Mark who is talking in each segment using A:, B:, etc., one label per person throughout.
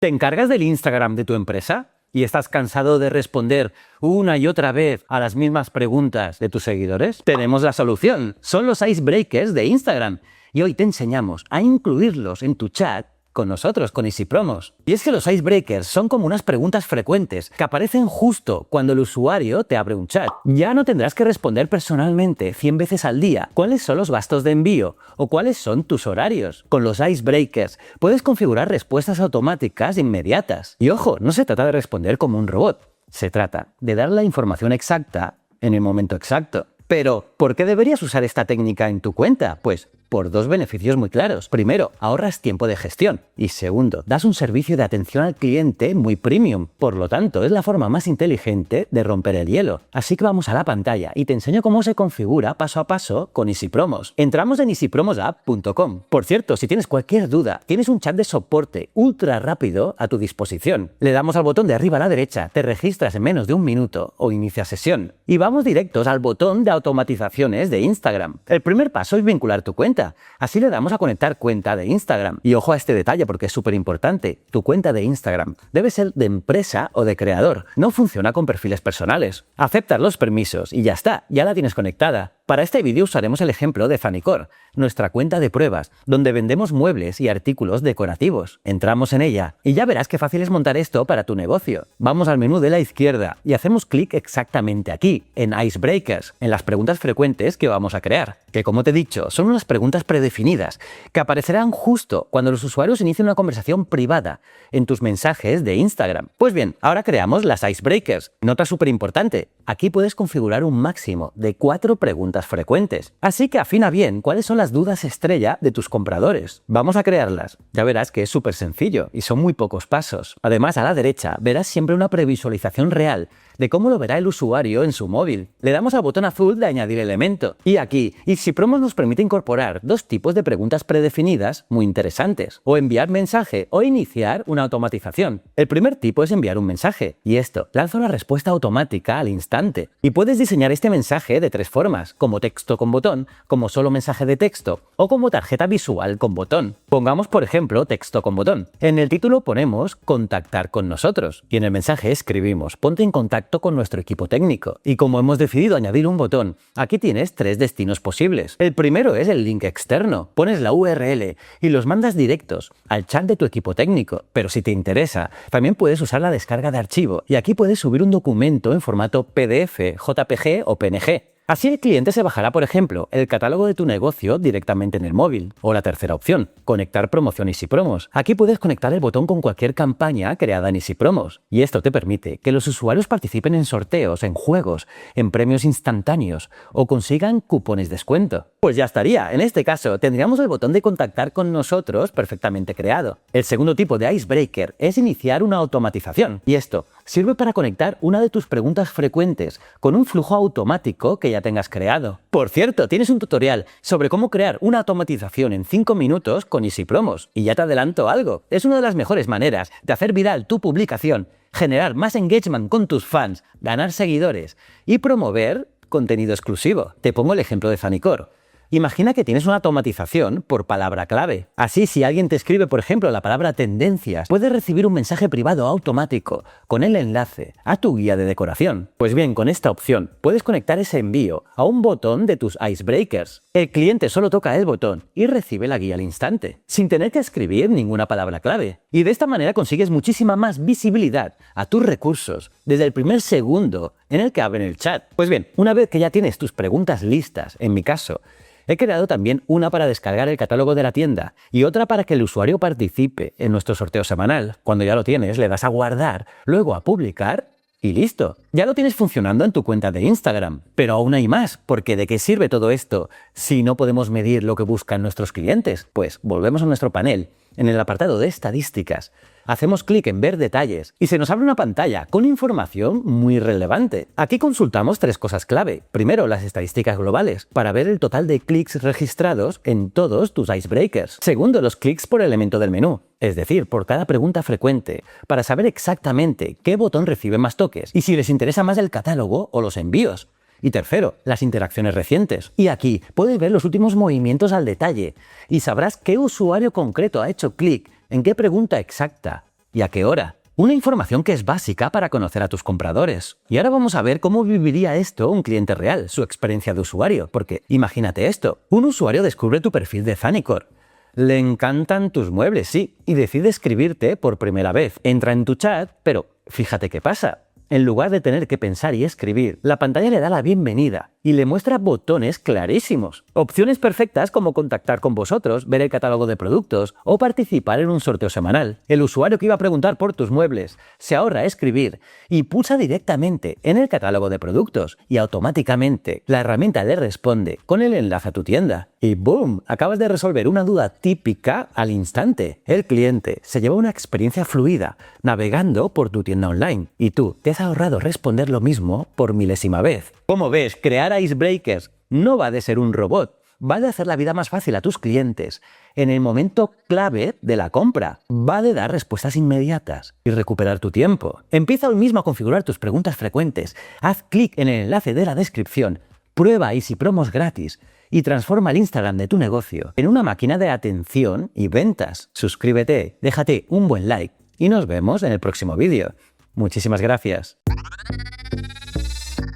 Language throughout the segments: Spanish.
A: ¿Te encargas del Instagram de tu empresa y estás cansado de responder una y otra vez a las mismas preguntas de tus seguidores? Tenemos la solución. Son los icebreakers de Instagram. Y hoy te enseñamos a incluirlos en tu chat con nosotros, con Easy Promos. Y es que los icebreakers son como unas preguntas frecuentes que aparecen justo cuando el usuario te abre un chat. Ya no tendrás que responder personalmente 100 veces al día cuáles son los gastos de envío o cuáles son tus horarios. Con los icebreakers puedes configurar respuestas automáticas inmediatas. Y ojo, no se trata de responder como un robot. Se trata de dar la información exacta en el momento exacto. Pero, ¿por qué deberías usar esta técnica en tu cuenta? Pues por dos beneficios muy claros. Primero, ahorras tiempo de gestión. Y segundo, das un servicio de atención al cliente muy premium. Por lo tanto, es la forma más inteligente de romper el hielo. Así que vamos a la pantalla y te enseño cómo se configura paso a paso con Easy Promos. Entramos en easypromosapp.com. Por cierto, si tienes cualquier duda, tienes un chat de soporte ultra rápido a tu disposición. Le damos al botón de arriba a la derecha, te registras en menos de un minuto o inicia sesión. Y vamos directos al botón de automatizaciones de Instagram. El primer paso es vincular tu cuenta. Así le damos a conectar cuenta de Instagram. Y ojo a este detalle porque es súper importante. Tu cuenta de Instagram debe ser de empresa o de creador. No funciona con perfiles personales. Aceptas los permisos y ya está, ya la tienes conectada. Para este vídeo usaremos el ejemplo de Fanicor, nuestra cuenta de pruebas, donde vendemos muebles y artículos decorativos. Entramos en ella y ya verás qué fácil es montar esto para tu negocio. Vamos al menú de la izquierda y hacemos clic exactamente aquí, en Icebreakers, en las preguntas frecuentes que vamos a crear. Que como te he dicho, son unas preguntas predefinidas que aparecerán justo cuando los usuarios inicien una conversación privada en tus mensajes de Instagram. Pues bien, ahora creamos las Icebreakers. Nota súper importante, aquí puedes configurar un máximo de 4 preguntas frecuentes. Así que afina bien cuáles son las dudas estrella de tus compradores. Vamos a crearlas. Ya verás que es súper sencillo y son muy pocos pasos. Además, a la derecha verás siempre una previsualización real de cómo lo verá el usuario en su móvil. Le damos al botón azul de añadir elemento. Y aquí, Easy Promos nos permite incorporar dos tipos de preguntas predefinidas muy interesantes. O enviar mensaje o iniciar una automatización. El primer tipo es enviar un mensaje. Y esto lanza una respuesta automática al instante. Y puedes diseñar este mensaje de 3 formas, como texto con botón, como solo mensaje de texto o como tarjeta visual con botón. Pongamos, por ejemplo, texto con botón. En el título ponemos contactar con nosotros y en el mensaje escribimos ponte en contacto con nuestro equipo técnico. Y como hemos decidido añadir un botón, aquí tienes 3 destinos posibles. El primero es el link externo. Pones la URL y los mandas directos al chat de tu equipo técnico. Pero si te interesa, también puedes usar la descarga de archivo y aquí puedes subir un documento en formato PDF, JPG o PNG. Así el cliente se bajará, por ejemplo, el catálogo de tu negocio directamente en el móvil. O la tercera opción, conectar promoción Easy Promos. Aquí puedes conectar el botón con cualquier campaña creada en Easy Promos. Y esto te permite que los usuarios participen en sorteos, en juegos, en premios instantáneos o consigan cupones de descuento. Pues ya estaría. En este caso, tendríamos el botón de contactar con nosotros perfectamente creado. El segundo tipo de Icebreaker es iniciar una automatización. Y esto sirve para conectar una de tus preguntas frecuentes con un flujo automático que ya tengas creado. Por cierto, tienes un tutorial sobre cómo crear una automatización en 5 minutos con Easy Promos. Y ya te adelanto algo, es una de las mejores maneras de hacer viral tu publicación, generar más engagement con tus fans, ganar seguidores y promover contenido exclusivo. Te pongo el ejemplo de Fanicor. Imagina que tienes una automatización por palabra clave. Así, si alguien te escribe, por ejemplo, la palabra tendencias, puedes recibir un mensaje privado automático con el enlace a tu guía de decoración. Pues bien, con esta opción puedes conectar ese envío a un botón de tus Icebreakers. El cliente solo toca el botón y recibe la guía al instante, sin tener que escribir ninguna palabra clave. Y de esta manera consigues muchísima más visibilidad a tus recursos desde el primer segundo en el que abren el chat. Pues bien, una vez que ya tienes tus preguntas listas, en mi caso, he creado también una para descargar el catálogo de la tienda y otra para que el usuario participe en nuestro sorteo semanal. Cuando ya lo tienes, le das a guardar, luego a publicar y listo. Ya lo tienes funcionando en tu cuenta de Instagram. Pero aún hay más, porque ¿de qué sirve todo esto si no podemos medir lo que buscan nuestros clientes? Pues volvemos a nuestro panel. En el apartado de estadísticas, hacemos clic en ver detalles y se nos abre una pantalla con información muy relevante. Aquí consultamos 3 cosas clave. Primero, las estadísticas globales, para ver el total de clics registrados en todos tus Icebreakers. Segundo, los clics por elemento del menú, es decir, por cada pregunta frecuente, para saber exactamente qué botón recibe más toques y si les interesa más el catálogo o los envíos. Y tercero, las interacciones recientes. Y aquí puedes ver los últimos movimientos al detalle y sabrás qué usuario concreto ha hecho clic en qué pregunta exacta y a qué hora. Una información que es básica para conocer a tus compradores. Y ahora vamos a ver cómo viviría esto un cliente real, su experiencia de usuario. Porque imagínate esto, un usuario descubre tu perfil de Zanicor. Le encantan tus muebles, sí, y decide escribirte por primera vez. Entra en tu chat, pero fíjate qué pasa. En lugar de tener que pensar y escribir, la pantalla le da la bienvenida y le muestra botones clarísimos. Opciones perfectas como contactar con vosotros, ver el catálogo de productos o participar en un sorteo semanal. El usuario que iba a preguntar por tus muebles se ahorra escribir y pulsa directamente en el catálogo de productos y automáticamente la herramienta le responde con el enlace a tu tienda. Y ¡boom! Acabas de resolver una duda típica al instante. El cliente se lleva una experiencia fluida navegando por tu tienda online y tú te has ahorrado responder lo mismo por milésima vez. Como ves, crear icebreakers no va de ser un robot, va de hacer la vida más fácil a tus clientes en el momento clave de la compra, va de dar respuestas inmediatas y recuperar tu tiempo. Empieza hoy mismo a configurar tus preguntas frecuentes, haz clic en el enlace de la descripción, prueba Easy Promos gratis y transforma el Instagram de tu negocio en una máquina de atención y ventas. Suscríbete, déjate un buen like y nos vemos en el próximo vídeo. Muchísimas gracias.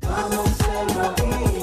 B: Vamos a